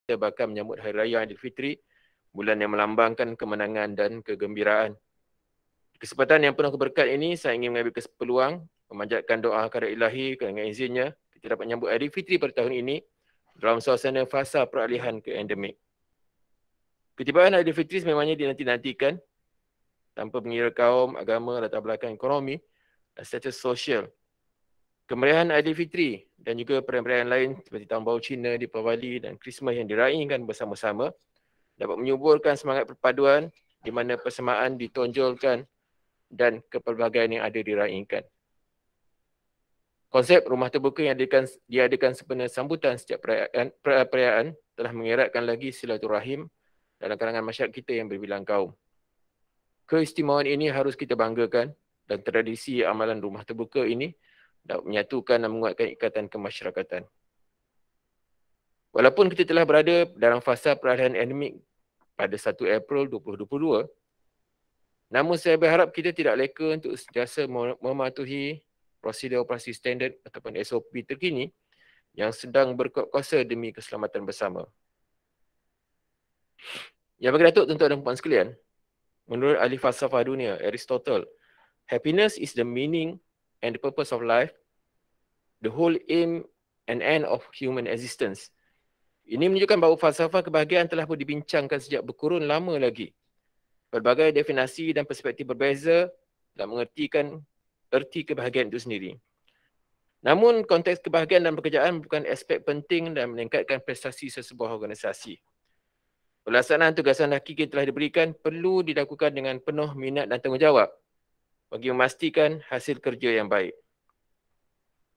kita bakal menyambut Hari Raya Aidilfitri, bulan yang melambangkan kemenangan dan kegembiraan. Di kesempatan yang penuh keberkat ini, saya ingin mengambil peluang memanjatkan doa kepada Ilahi dengan izinnya kita dapat menyambut Aidilfitri pada tahun ini dalam suasana fasa peralihan ke endemik. Ketibaan Aidilfitri sememangnya dinanti-nantikan tanpa mengira kaum, agama, latar belakang ekonomi dan status sosial. Kemeriahan Aidilfitri dan juga perayaan-perayaan lain seperti Tahun Baru Cina, Deepavali dan Christmas yang diraihkan bersama-sama dapat menyuburkan semangat perpaduan di mana persamaan ditonjolkan dan kepelbagaian yang ada diraihkan. Konsep rumah terbuka yang diadakan sepenuhnya sambutan setiap perayaan telah mengeratkan lagi silaturahim dalam kalangan masyarakat kita yang berbilang kaum. Keistimewaan ini harus kita banggakan dan tradisi amalan rumah terbuka ini dapat menyatukan dan menguatkan ikatan kemasyarakatan. Walaupun kita telah berada dalam fasa peralihan endemik pada 1 April 2022, namun saya berharap kita tidak leka untuk sentiasa mematuhi prosedur operasi standard ataupun SOP terkini yang sedang berkuat kuasa demi keselamatan bersama. Yang bagi Datuk, tuan-tuan dan puan sekalian, menurut ahli falsafah dunia Aristotle, happiness is the meaning and the purpose of life, the whole aim and end of human existence. Ini menunjukkan bahawa falsafah kebahagiaan telah pun dibincangkan sejak berkurun lama lagi. Pelbagai definisi dan perspektif berbeza dalam mengertikan erti kebahagiaan itu sendiri. Namun konteks kebahagiaan dan pekerjaan bukan aspek penting dan meningkatkan prestasi sesebuah organisasi. Pelaksanaan tugasan hakiki yang telah diberikan perlu dilakukan dengan penuh minat dan tanggungjawab bagi memastikan hasil kerja yang baik.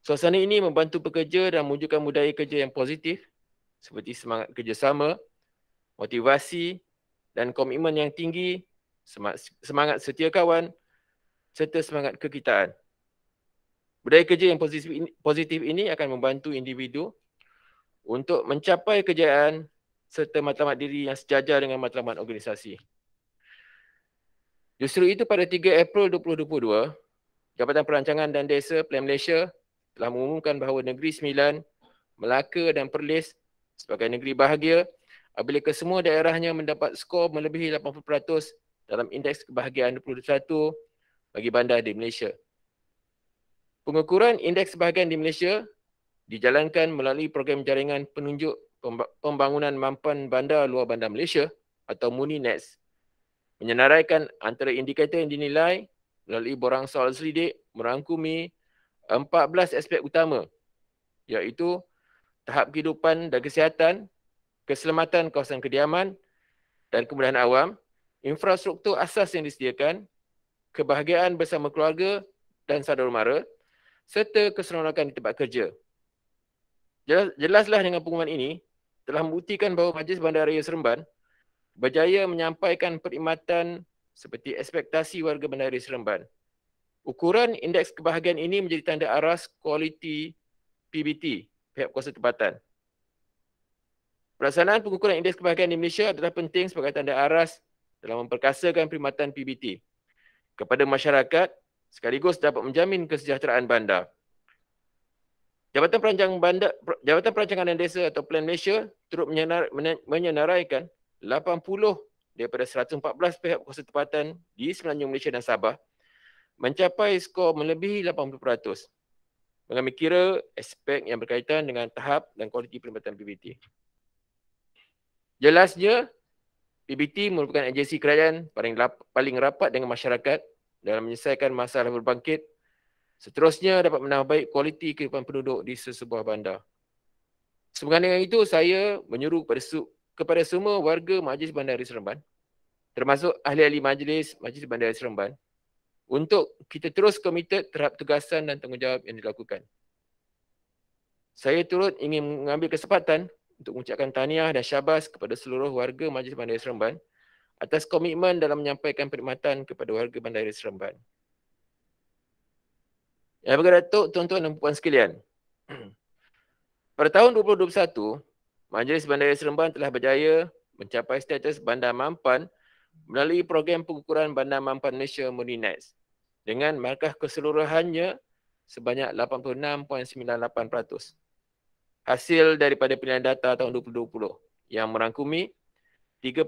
Suasana ini membantu pekerja dan mewujudkan budaya kerja yang positif seperti semangat kerjasama, motivasi dan komitmen yang tinggi, semangat setia kawan serta semangat kekitaan. Budaya kerja yang positif ini akan membantu individu untuk mencapai kejayaan serta matlamat diri yang sejajar dengan matlamat organisasi. Justru itu pada 3 April 2022, Jabatan Perancangan dan Desa Plan Malaysia telah mengumumkan bahawa Negeri Sembilan, Melaka dan Perlis sebagai negeri bahagia apabila kesemua daerahnya mendapat skor melebihi 80% dalam indeks kebahagiaan 2021 bagi bandar di Malaysia. Pengukuran indeks kebahagiaan di Malaysia dijalankan melalui program jaringan penunjuk pembangunan mampan bandar luar bandar Malaysia atau MUNI-NETS, menyenaraikan antara indikator yang dinilai melalui borang soal selidik merangkumi 14 aspek utama, iaitu tahap kehidupan dan kesihatan, keselamatan kawasan kediaman dan kemudahan awam, infrastruktur asas yang disediakan, kebahagiaan bersama keluarga dan saudara mara, serta keseronokan di tempat kerja. Jelaslah dengan pengumuman ini telah membuktikan bahawa Majlis Bandaraya Seremban berjaya menyampaikan perkhidmatan seperti ekspektasi warga Bandaraya Seremban. Ukuran indeks kebahagiaan ini menjadi tanda aras kualiti PBT, pihak kuasa tempatan. Pelaksanaan pengukuran indeks kebahagiaan di Malaysia adalah penting sebagai tanda aras dalam memperkasakan perkhidmatan PBT kepada masyarakat sekaligus dapat menjamin kesejahteraan bandar. Jabatan Perancangan dan Desa atau Plan Malaysia turut menyenaraikan 80 daripada 114 pihak kuasa tempatan di Semenanjung Malaysia dan Sabah mencapai skor melebihi 80%. Mengambil kira aspek yang berkaitan dengan tahap dan kualiti perkhidmatan PBT. Jelasnya, PBT merupakan agensi kerajaan paling rapat dengan masyarakat dalam menyelesaikan masalah berbangkit. Seterusnya dapat menambah baik kualiti kehidupan penduduk di sesebuah bandar. Sebagaimana dengan itu, saya menyuruh kepada semua warga Majlis Bandaraya Seremban, termasuk ahli-ahli Majlis Bandaraya Seremban, untuk kita terus komited terhadap tugasan dan tanggungjawab yang dilakukan. Saya turut ingin mengambil kesempatan untuk mengucapkan tahniah dan syabas kepada seluruh warga Majlis Bandaraya Seremban atas komitmen dalam menyampaikan perkhidmatan kepada warga Bandaraya Seremban. Yang bagi Datuk, tuan-tuan dan puan sekalian, pada tahun 2021, Majlis Bandaraya Seremban telah berjaya mencapai status bandar mampan melalui program pengukuran bandar mampan Malaysia MUNI-NETS dengan markah keseluruhannya sebanyak 86.98%. Hasil daripada pilihan data tahun 2020 yang merangkumi 39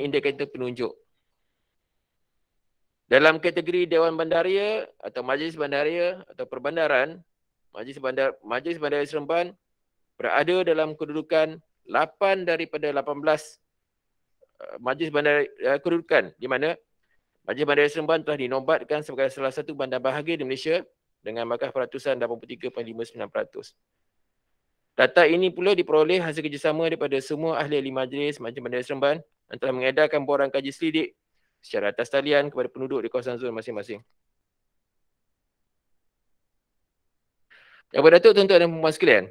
indikator penunjuk. Dalam kategori Dewan Bandaraya atau Majlis Bandaraya atau Perbandaran, Majlis Bandaraya Seremban berada dalam kedudukan 8 daripada 18 Majlis Bandaraya kedudukan, di mana Majlis Bandaraya Seremban telah dinobatkan sebagai salah satu bandar bahagia di Malaysia dengan markah peratusan 83.59%. Data ini pula diperoleh hasil kerjasama daripada semua ahli-ahli Majlis Bandaraya Seremban yang telah mengedarkan borang kaji selidik secara atas talian kepada penduduk di kawasan zon masing-masing. Yang berdatuk tuan-tuan dan puan sekalian,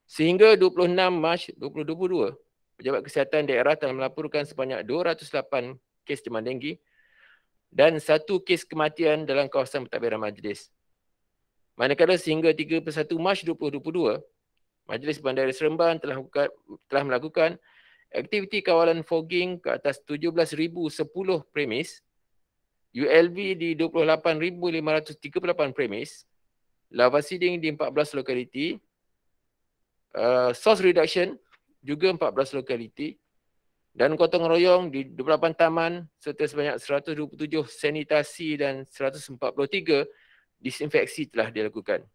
sehingga 26 Mac 2022, Pejabat Kesihatan Daerah telah melaporkan sebanyak 208 kes demam denggi dan 1 kes kematian dalam kawasan pentadbiran majlis. Manakala sehingga 31 Mac 2022, Majlis Bandaraya Seremban telah melakukan aktiviti kawalan fogging ke atas 17,010 premis, ULV di 28,538 premis, lava seeding di 14 lokaliti, source reduction juga 14 lokaliti, dan gotong royong di 28 taman serta sebanyak 127 sanitasi dan 143 disinfeksi telah dilakukan.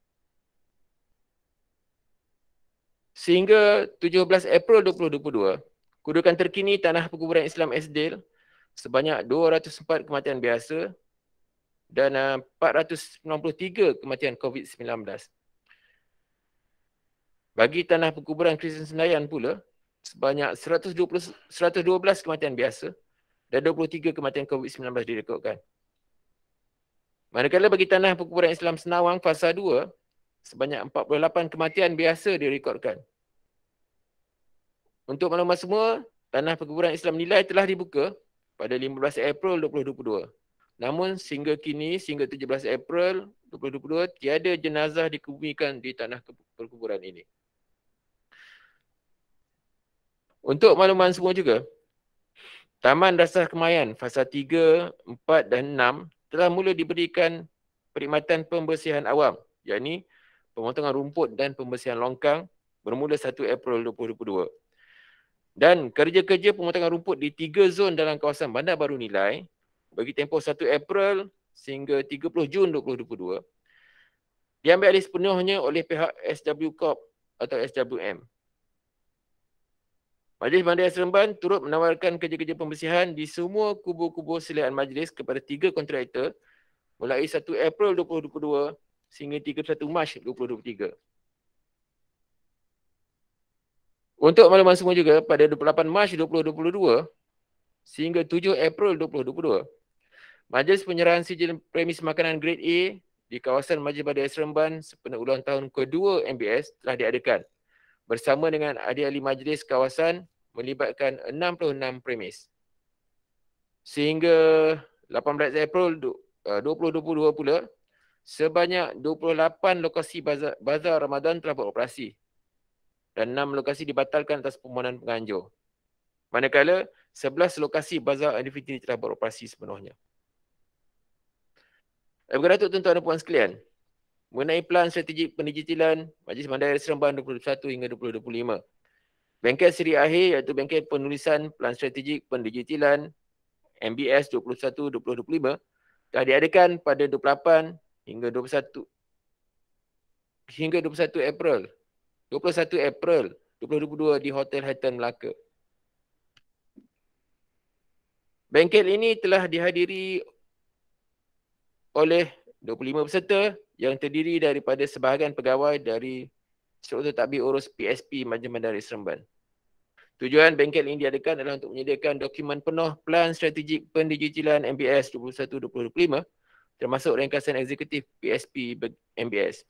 Sehingga 17 April 2022, kedudukan terkini Tanah Perkuburan Islam Esdale sebanyak 204 kematian biasa dan 493 kematian COVID-19. Bagi Tanah Perkuburan Kristen Senayan pula, sebanyak 112 kematian biasa dan 23 kematian COVID-19 direkodkan. Manakala bagi Tanah Perkuburan Islam Senawang Fasa 2, sebanyak 48 kematian biasa direkodkan. Untuk maklumat semua, Tanah Perkuburan Islam Nilai telah dibuka pada 15 April 2022. Namun sehingga kini, sehingga 17 April 2022, tiada jenazah dikebumikan di Tanah Perkuburan ini. Untuk makluman semua juga, Taman Dasar Kemayan Fasa 3, 4 dan 6 telah mula diberikan perkhidmatan pembersihan awam, yakni pemotongan rumput dan pembersihan longkang bermula 1 April 2022. Dan kerja-kerja pemotongan rumput di 3 zon dalam kawasan Bandar Baru Nilai bagi tempoh 1 April sehingga 30 Jun 2022 diambil alih sepenuhnya oleh pihak SW Corp atau SWM. Majlis Bandaraya Seremban turut menawarkan kerja-kerja pembersihan di semua kubur-kubur selian majlis kepada 3 kontraktor mulai 1 April 2022 sehingga 31 Mac 2023. Untuk makluman semua juga, pada 28 Mac 2022 sehingga 7 April 2022, Majlis Penyerahan Sijil Premis Makanan Grade A di kawasan Majlis Bandaraya Seremban sempena ulang tahun kedua MBS telah diadakan bersama dengan ahli-ahli majlis kawasan melibatkan 66 premis. Sehingga 18 April 2022 pula, sebanyak 28 lokasi bazar Ramadan telah beroperasi dan 6 lokasi dibatalkan atas permohonan penganjur. Manakala 11 lokasi bazar Aidilfitri telah beroperasi sepenuhnya. Beratuk tuan-tuan dan puan sekalian, mengenai pelan strategik pendigitalan Majlis Bandaraya Seremban 2021 hingga 2025. Bengkel seri akhir iaitu bengkel penulisan pelan strategik pendigitalan MBS 21-2025 telah diadakan pada 28 hingga 21 April 2022 di Hotel Hilton Melaka. Bengkel ini telah dihadiri oleh 25 peserta yang terdiri daripada sebahagian pegawai dari Struktur Tadbir Urus PSP Majlis Bandaraya Seremban. Tujuan bengkel ini diadakan adalah untuk menyediakan dokumen penuh Pelan Strategik Pendigitalan MBS 21-2025 termasuk ringkasan eksekutif PSP MBS.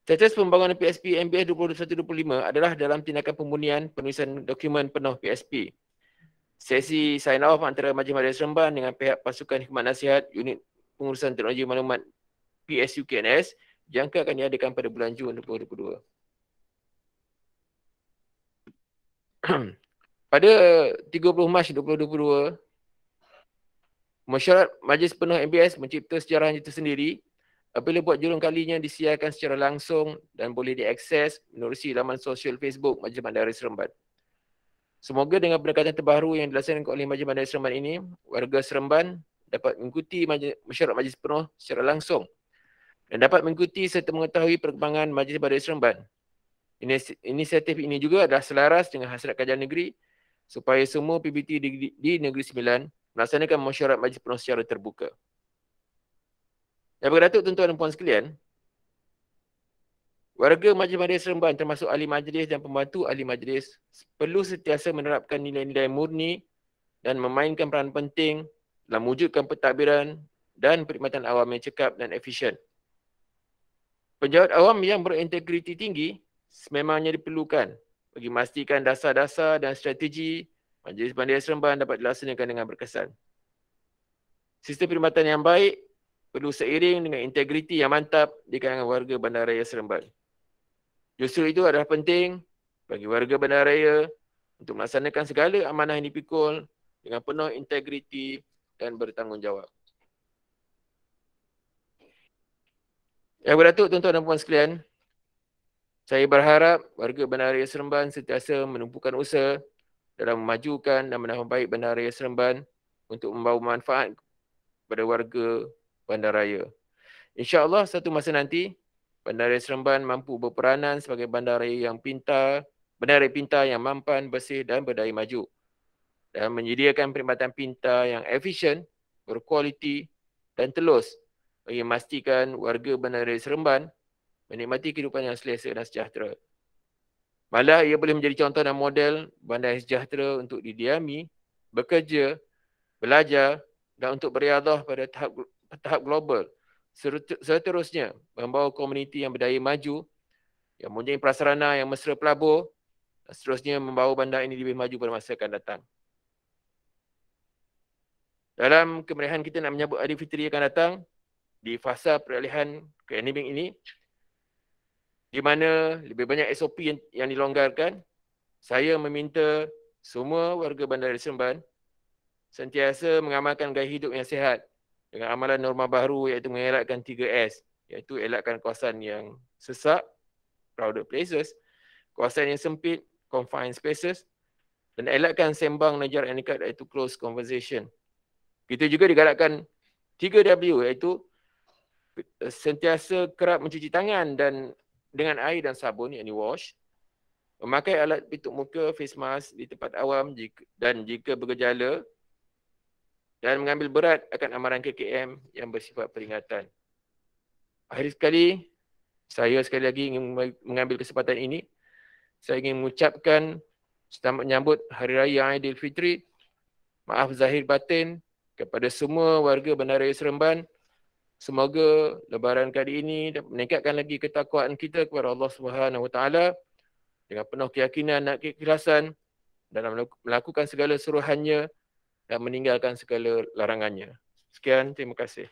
Status pembangunan PSP MBS 21-25 adalah dalam tindakan pembunian penulisan dokumen penuh PSP. Sesi sign off antara Majlis Bandaraya Seremban dengan pihak Pasukan Khidmat Nasihat Unit Pengurusan Teknologi Maklumat PSUKNS jangka akan diadakan pada bulan Jun 2022. Pada 30 Mac 2022, Mesyuarat Majlis Penuh MBS mencipta sejarah itu sendiri Apabila buat jurung kalinya disiarkan secara langsung dan boleh diakses menerusi laman sosial Facebook Majlis Bandaraya Seremban. Semoga dengan pendekatan terbaru yang dilaksanakan oleh Majlis Bandaraya Seremban ini, warga Seremban dapat mengikuti mesyuarat majlis penuh secara langsung dan dapat mengikuti serta mengetahui perkembangan Majlis Bandaraya Seremban. Inisiatif ini juga adalah selaras dengan hasrat kajian negeri supaya semua PBT di Negeri Sembilan melaksanakan mesyuarat majlis penuh secara terbuka. Yang berdatuk tuan-tuan dan puan sekalian, warga Majlis Bandaraya Seremban termasuk ahli majlis dan pembantu ahli majlis perlu sentiasa menerapkan nilai-nilai murni dan memainkan peranan penting dalam mewujudkan pentadbiran dan perkhidmatan awam yang cekap dan efisien. Penjawat awam yang berintegriti tinggi sememangnya diperlukan bagi memastikan dasar-dasar dan strategi Majlis Bandaraya Seremban dapat dilaksanakan dengan berkesan. Sistem perkhidmatan yang baik perlu seiring dengan integriti yang mantap di kalangan warga Bandaraya Seremban. Justru itu adalah penting bagi warga Bandaraya untuk melaksanakan segala amanah yang dipikul dengan penuh integriti dan bertanggungjawab. Yang berdatuk tuan-tuan dan puan sekalian, saya berharap warga Bandaraya Seremban sentiasa menumpukan usaha dalam memajukan dan menambah baik Bandaraya Seremban untuk membawa manfaat kepada warga bandaraya. InsyaAllah satu masa nanti, Bandaraya Seremban mampu berperanan sebagai bandaraya pintar yang mampan, bersih dan berdaya maju dan menyediakan perkhidmatan pintar yang efisien, berkualiti dan telus bagi memastikan warga Bandaraya Seremban menikmati kehidupan yang selesa dan sejahtera. Malah ia boleh menjadi contoh dan model bandar sejahtera untuk didiami, bekerja, belajar dan untuk beriadah pada tahap global. Seterusnya, membawa komuniti yang berdaya maju, yang mempunyai prasarana yang mesra pelabur, dan seterusnya membawa bandar ini lebih maju pada masa akan datang. Dalam kemeriahan kita nak menyambut Aidilfitri akan datang, di fasa peralihan ke endemik ini, di mana lebih banyak SOP yang dilonggarkan, saya meminta semua warga Bandaraya Seremban sentiasa mengamalkan gaya hidup yang sihat dengan amalan norma baru iaitu mengelakkan 3S, iaitu elakkan kawasan yang sesak, crowded places, kawasan yang sempit, confined spaces, dan elakkan sembang dan jarak yang dekat iaitu close conversation. Kita juga digalakkan 3W iaitu sentiasa kerap mencuci tangan dan dengan air dan sabun, iaitu wash, memakai alat pelitup muka, face mask di tempat awam dan jika bergejala, dan mengambil berat akan amaran KKM yang bersifat peringatan. Akhir sekali, saya sekali lagi ingin mengambil kesempatan ini. Saya ingin mengucapkan selamat menyambut Hari Raya Aidilfitri. Maaf zahir batin kepada semua warga Bandaraya Seremban. Semoga lebaran kali ini dapat meningkatkan lagi ketakwaan kita kepada Allah Subhanahu Wa Taala dengan penuh keyakinan dan keikhlasan dalam melakukan segala suruhannya dan meninggalkan segala larangannya. Sekian, terima kasih.